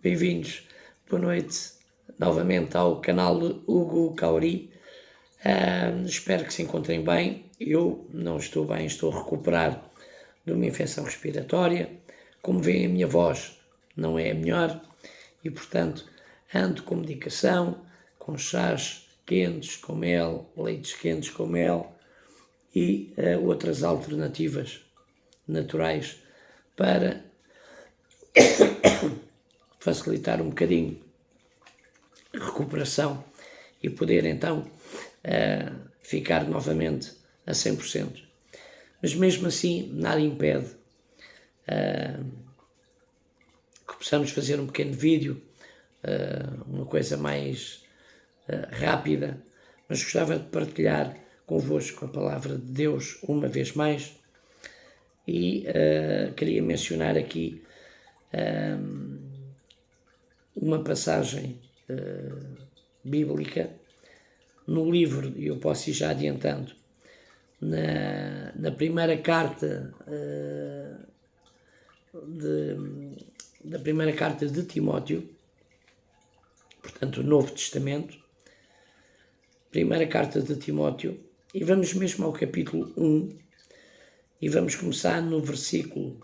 Bem-vindos, boa noite novamente ao canal Hugo Cauri. Espero que se encontrem bem. Eu não estou bem, estou a recuperar de uma infecção respiratória. Como veem, a minha voz não é a melhor e, portanto, ando com medicação, com chás quentes com mel, leites quentes com mel e outras alternativas naturais para facilitar um bocadinho a recuperação e poder então ficar novamente a 100%. Mas mesmo assim nada impede que possamos fazer um pequeno vídeo, uma coisa mais rápida, mas gostava de partilhar convosco a palavra de Deus uma vez mais e queria mencionar aqui uma passagem bíblica no livro, e eu posso ir já adiantando, na primeira carta da primeira carta de Timóteo, portanto o Novo Testamento, primeira carta de Timóteo, e vamos mesmo ao capítulo 1 e vamos começar no versículo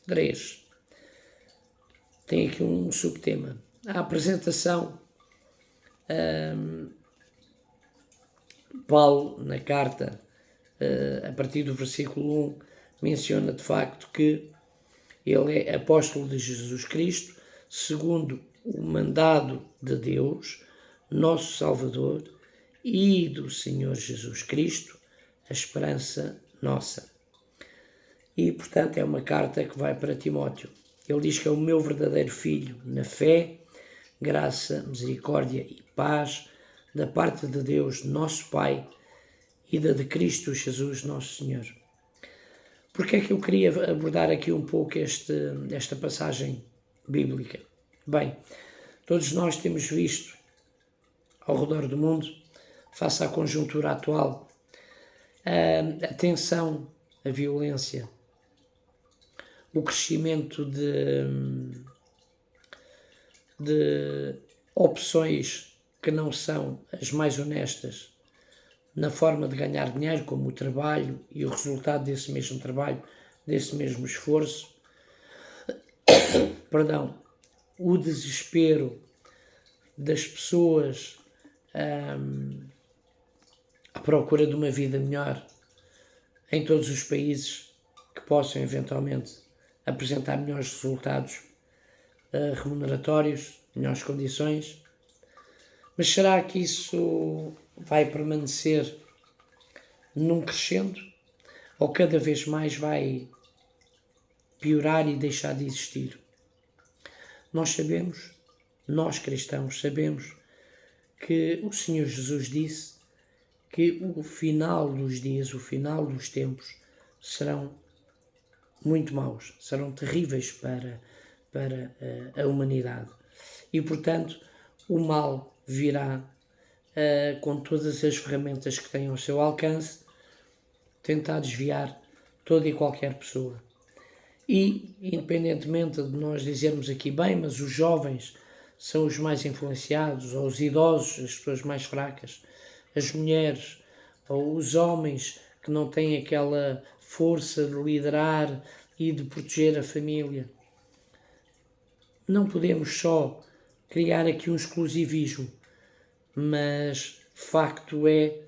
3. Tem aqui um subtema. A apresentação, Paulo, na carta, a partir do versículo 1, menciona de facto que ele é apóstolo de Jesus Cristo, segundo o mandado de Deus, nosso Salvador, e do Senhor Jesus Cristo, a esperança nossa. E, portanto, é uma carta que vai para Timóteo. Ele diz que é o meu verdadeiro filho na fé, graça, misericórdia e paz da parte de Deus, nosso Pai, e da de Cristo Jesus, nosso Senhor. Porque é que eu queria abordar aqui um pouco esta passagem bíblica? Bem, todos nós temos visto ao redor do mundo, face à conjuntura atual, a tensão, a violência, o crescimento de opções que não são as mais honestas na forma de ganhar dinheiro, como o trabalho e o resultado desse mesmo trabalho, desse mesmo esforço. O desespero das pessoas à procura de uma vida melhor em todos os países que possam eventualmente apresentar melhores resultados remuneratórios, melhores condições. Mas será que isso vai permanecer num crescendo ou cada vez mais vai piorar e deixar de existir? Nós sabemos, nós cristãos sabemos, que o Senhor Jesus disse que o final dos dias, o final dos tempos serão muito maus, serão terríveis para a humanidade. E, portanto, o mal virá com todas as ferramentas que tem ao seu alcance, tentar desviar toda e qualquer pessoa. E, independentemente de nós dizermos aqui, bem, mas os jovens são os mais influenciados, ou os idosos, as pessoas mais fracas, as mulheres, ou os homens que não têm aquela força de liderar e de proteger a família. Não podemos só criar aqui um exclusivismo, mas facto é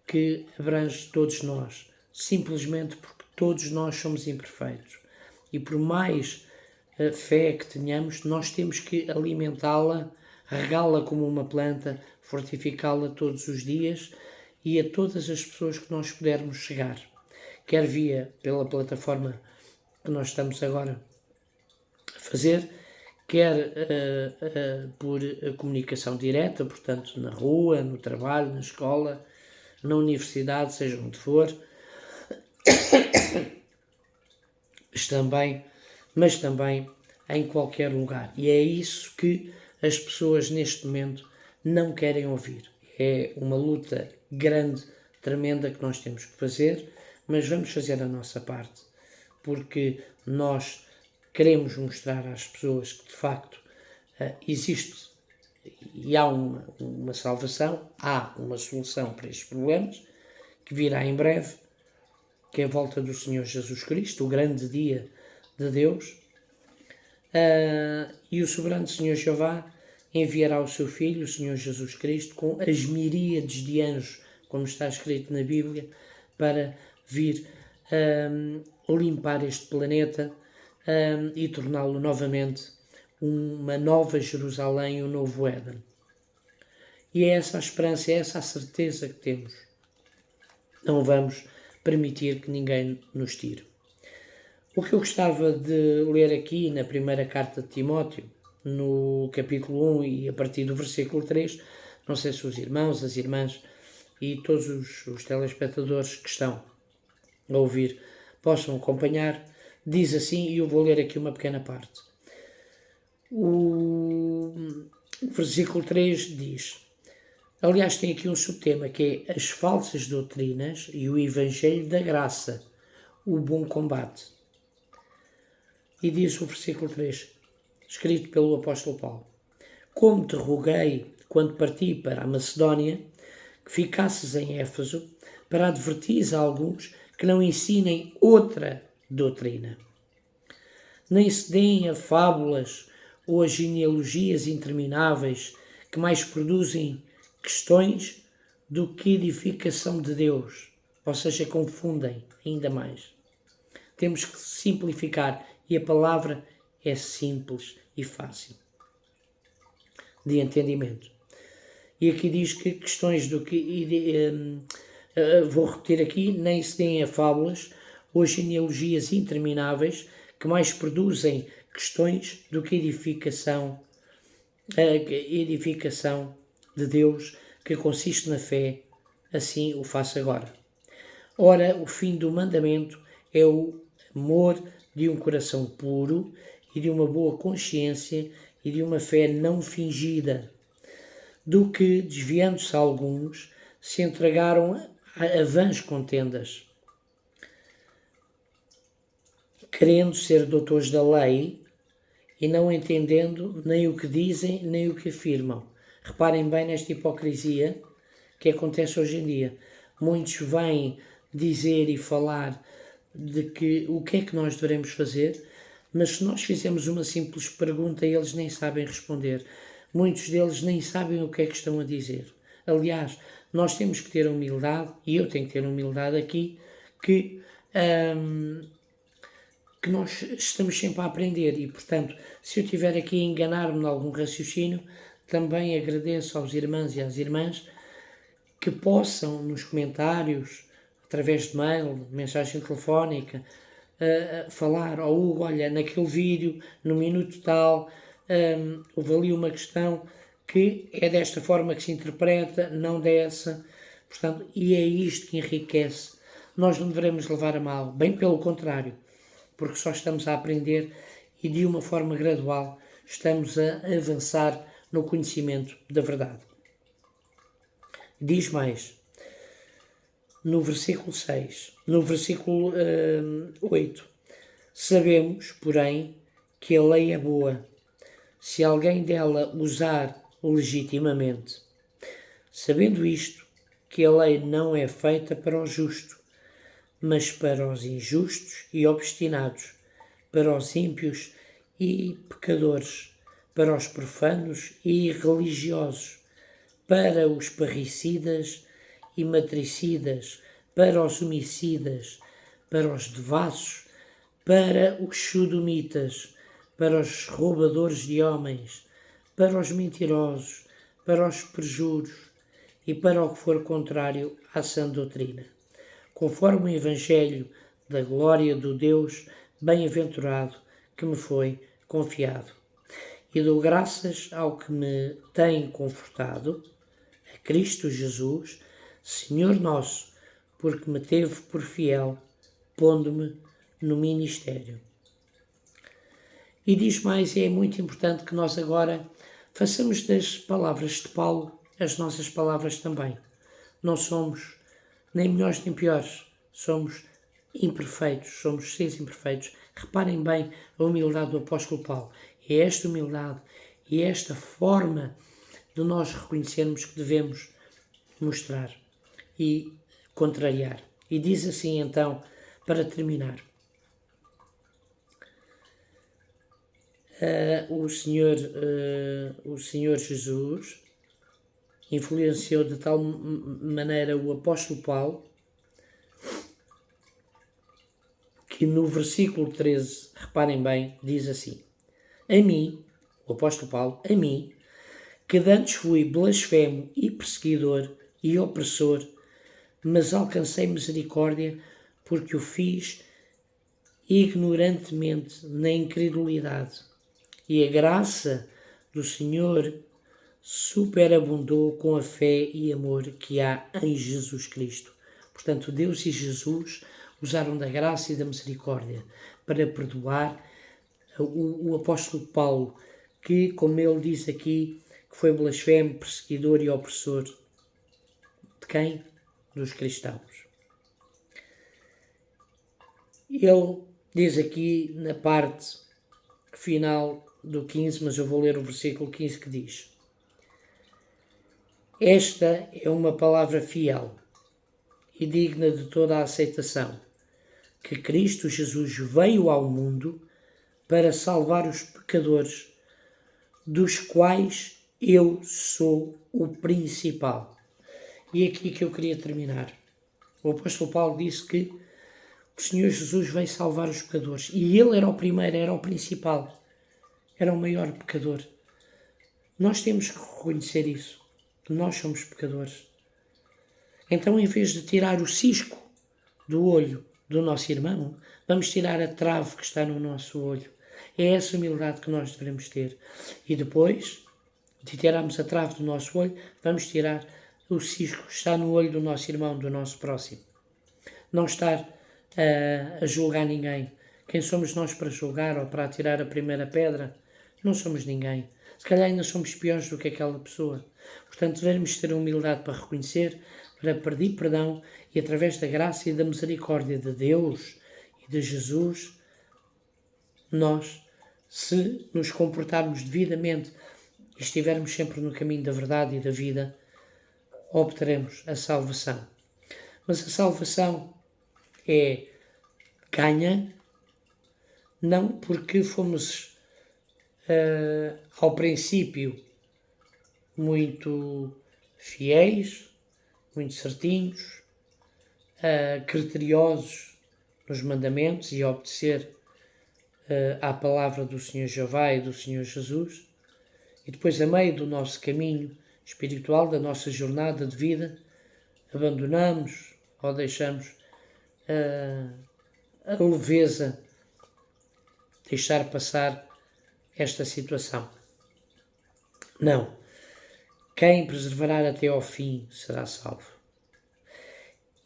que abrange todos nós, simplesmente porque todos nós somos imperfeitos. E por mais fé que tenhamos, nós temos que alimentá-la, regá-la como uma planta, fortificá-la todos os dias e a todas as pessoas que nós pudermos chegar, quer pela plataforma que nós estamos agora a fazer, quer por comunicação direta, portanto na rua, no trabalho, na escola, na universidade, seja onde for, mas também em qualquer lugar. E é isso que as pessoas neste momento não querem ouvir. É uma luta grande, tremenda que nós temos que fazer, mas vamos fazer a nossa parte, porque nós queremos mostrar às pessoas que de facto existe e há uma salvação, há uma solução para estes problemas, que virá em breve, que é a volta do Senhor Jesus Cristo, o grande dia de Deus, e o soberano Senhor Jeová enviará o seu Filho, o Senhor Jesus Cristo, com as miríades de anjos, como está escrito na Bíblia, para vir limpar este planeta e torná-lo novamente uma nova Jerusalém, um novo Éden. E é essa a esperança, é essa a certeza que temos. Não vamos permitir que ninguém nos tire. O que eu gostava de ler aqui na primeira carta de Timóteo, no capítulo 1 e a partir do versículo 3, não sei se os irmãos, as irmãs e todos os telespectadores que estão a ouvir possam acompanhar, diz assim, e eu vou ler aqui uma pequena parte. O versículo 3 diz, aliás tem aqui um subtema que é as falsas doutrinas e o evangelho da graça, o bom combate. E diz o versículo 3, escrito pelo apóstolo Paulo, como te roguei quando parti para a Macedónia, que ficasses em Éfeso, para advertir a alguns que não ensinem outra doutrina. Nem se deem a fábulas ou a genealogias intermináveis que mais produzem questões do que edificação de Deus, ou seja, confundem ainda mais. Temos que simplificar e a palavra é simples e fácil de entendimento. E aqui diz que questões do que, vou repetir aqui, nem se deem a fábulas ou genealogias intermináveis que mais produzem questões do que edificação de Deus, que consiste na fé, assim o faço agora. Ora, o fim do mandamento é o amor de um coração puro e de uma boa consciência e de uma fé não fingida, do que, desviando-se alguns, se entregaram a vãs contendas, querendo ser doutores da lei e não entendendo nem o que dizem nem o que afirmam. Reparem bem nesta hipocrisia que acontece hoje em dia. Muitos vêm dizer e falar de que o que é que nós devemos fazer, mas se nós fizermos uma simples pergunta, eles nem sabem responder. Muitos deles nem sabem o que é que estão a dizer. Aliás, nós temos que ter humildade, e eu tenho que ter humildade aqui, que nós estamos sempre a aprender e, portanto, se eu estiver aqui a enganar-me em algum raciocínio, também agradeço aos irmãos e às irmãs que possam, nos comentários, através de mail, mensagem telefónica, falar ao Hugo, olha, naquele vídeo, no minuto tal, houve ali uma questão que é desta forma que se interpreta, não dessa, portanto, e é isto que enriquece. Nós não devemos levar a mal, bem pelo contrário, porque só estamos a aprender e de uma forma gradual estamos a avançar no conhecimento da verdade. Diz mais, no versículo 6, no versículo 8, sabemos, porém, que a lei é boa, se alguém dela usar legitimamente. Sabendo isto, que a lei não é feita para o justo, mas para os injustos e obstinados, para os ímpios e pecadores, para os profanos e irreligiosos, para os parricidas e matricidas, para os homicidas, para os devassos, para os sodomitas, para os roubadores de homens, para os mentirosos, para os perjuros e para o que for contrário à sã doutrina, conforme o Evangelho da glória do Deus bem-aventurado que me foi confiado. E dou graças ao que me tem confortado, a Cristo Jesus, Senhor nosso, porque me teve por fiel, pondo-me no ministério. E diz mais, e é muito importante que nós agora façamos das palavras de Paulo as nossas palavras também. Não somos nem melhores nem piores, somos imperfeitos, somos seres imperfeitos, Reparem bem a humildade do apóstolo Paulo. É esta humildade e esta forma de nós reconhecermos que devemos mostrar e contrariar. E diz assim então, para terminar, o Senhor Jesus influenciou de tal maneira o apóstolo Paulo que no versículo 13, reparem bem, diz assim: a mim, o apóstolo Paulo, a mim, que dantes fui blasfemo e perseguidor e opressor, mas alcancei misericórdia porque o fiz ignorantemente na incredulidade. E a graça do Senhor superabundou com a fé e amor que há em Jesus Cristo. Portanto, Deus e Jesus usaram da graça e da misericórdia para perdoar o apóstolo Paulo, que, como ele diz aqui, que foi blasfemo, perseguidor e opressor. De quem? Dos cristãos. Ele diz aqui na parte final do 15, mas eu vou ler o versículo 15 que diz: esta é uma palavra fiel e digna de toda a aceitação, que Cristo Jesus veio ao mundo para salvar os pecadores, dos quais eu sou o principal. E é aqui que eu queria terminar. O apóstolo Paulo disse que o Senhor Jesus veio salvar os pecadores. E ele era o primeiro, era o principal. Era o maior pecador. Nós temos que reconhecer isso. Que nós somos pecadores. Então, em vez de tirar o cisco do olho do nosso irmão, vamos tirar a trave que está no nosso olho. É essa humildade que nós devemos ter. E depois de tirarmos a trave do nosso olho, vamos tirar o cisco que está no olho do nosso irmão, do nosso próximo. Não estar a julgar ninguém. Quem somos nós para julgar ou para atirar a primeira pedra? Não somos ninguém. Se calhar ainda somos piores do que aquela pessoa. Portanto, devemos ter a humildade para reconhecer, para pedir perdão e através da graça e da misericórdia de Deus e de Jesus, nós, se nos comportarmos devidamente e estivermos sempre no caminho da verdade e da vida, obteremos a salvação. Mas a salvação é ganha, não porque fomos ao princípio muito fiéis, muito certinhos, criteriosos nos mandamentos e obedecer à palavra do Senhor Jeová e do Senhor Jesus, e depois a meio do nosso caminho espiritual, da nossa jornada de vida, abandonamos ou deixamos a leveza deixar passar esta situação. Não. Quem perseverar até ao fim será salvo.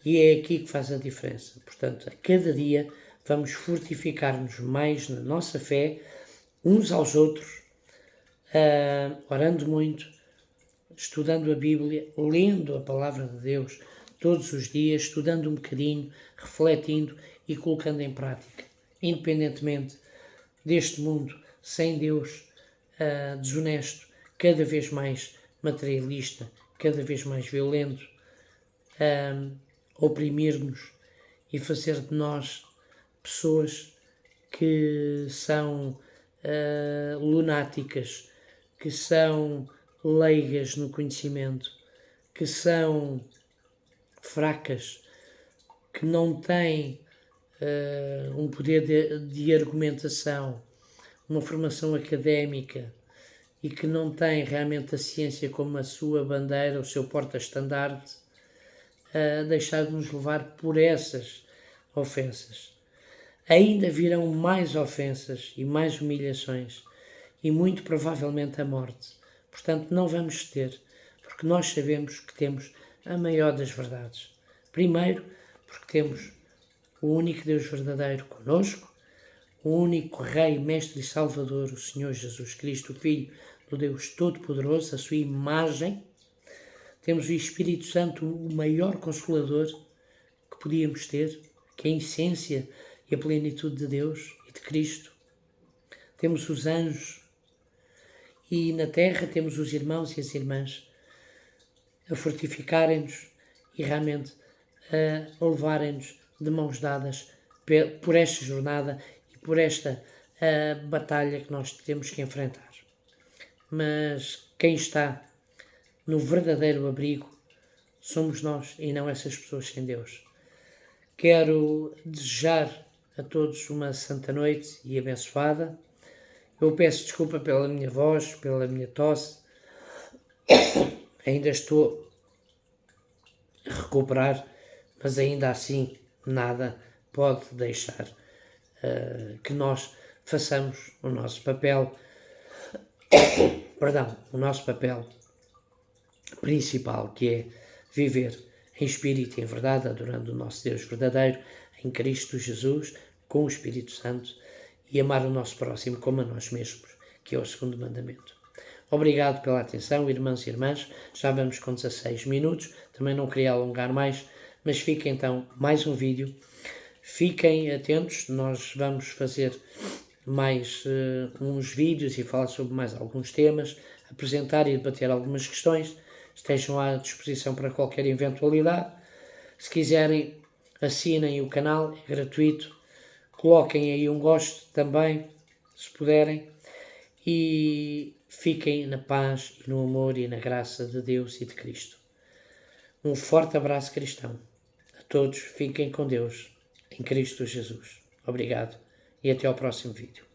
E é aqui que faz a diferença. Portanto, a cada dia vamos fortificar-nos mais na nossa fé, uns aos outros, orando muito, estudando a Bíblia, lendo a Palavra de Deus todos os dias, estudando um bocadinho, refletindo e colocando em prática. Independentemente deste mundo sem Deus, desonesto, cada vez mais materialista, cada vez mais violento, oprimir-nos e fazer de nós pessoas que são lunáticas, que são leigas no conhecimento, que são fracas, que não têm um poder de argumentação, uma formação académica e que não têm realmente a ciência como a sua bandeira, o seu porta-estandarte, deixar de nos levar por essas ofensas. Ainda virão mais ofensas e mais humilhações e muito provavelmente a morte. Portanto, não vamos ter, porque nós sabemos que temos a maior das verdades. Primeiro, porque temos o único Deus verdadeiro conosco, o único Rei, Mestre e Salvador, o Senhor Jesus Cristo, o Filho do Deus Todo-Poderoso, a sua imagem. Temos o Espírito Santo, o maior Consolador que podíamos ter, que é a essência e a plenitude de Deus, e de Cristo, temos os anjos e na terra temos os irmãos e as irmãs a fortificarem-nos e realmente a levarem-nos de mãos dadas por esta jornada e por esta batalha que nós temos que enfrentar. Mas quem está no verdadeiro abrigo somos nós e não essas pessoas sem Deus. Quero desejar a todos uma santa noite e abençoada. Eu peço desculpa pela minha voz, pela minha tosse. Ainda estou a recuperar, mas ainda assim nada pode deixar que nós façamos o nosso papel, o nosso papel principal, que é viver em espírito e em verdade, adorando o nosso Deus verdadeiro, em Cristo Jesus, com o Espírito Santo, e amar o nosso próximo como a nós mesmos, que é o segundo mandamento. Obrigado pela atenção, irmãos e irmãs. Já vamos com 16 minutos, também não queria alongar mais, mas fica então mais um vídeo. Fiquem atentos, nós vamos fazer mais uns vídeos e falar sobre mais alguns temas, apresentar e debater algumas questões. Estejam à disposição para qualquer eventualidade. Se quiserem, assinem o canal, é gratuito. Coloquem aí um gosto também, se puderem. E fiquem na paz, e no amor e na graça de Deus e de Cristo. Um forte abraço cristão. A todos, fiquem com Deus, em Cristo Jesus. Obrigado e até ao próximo vídeo.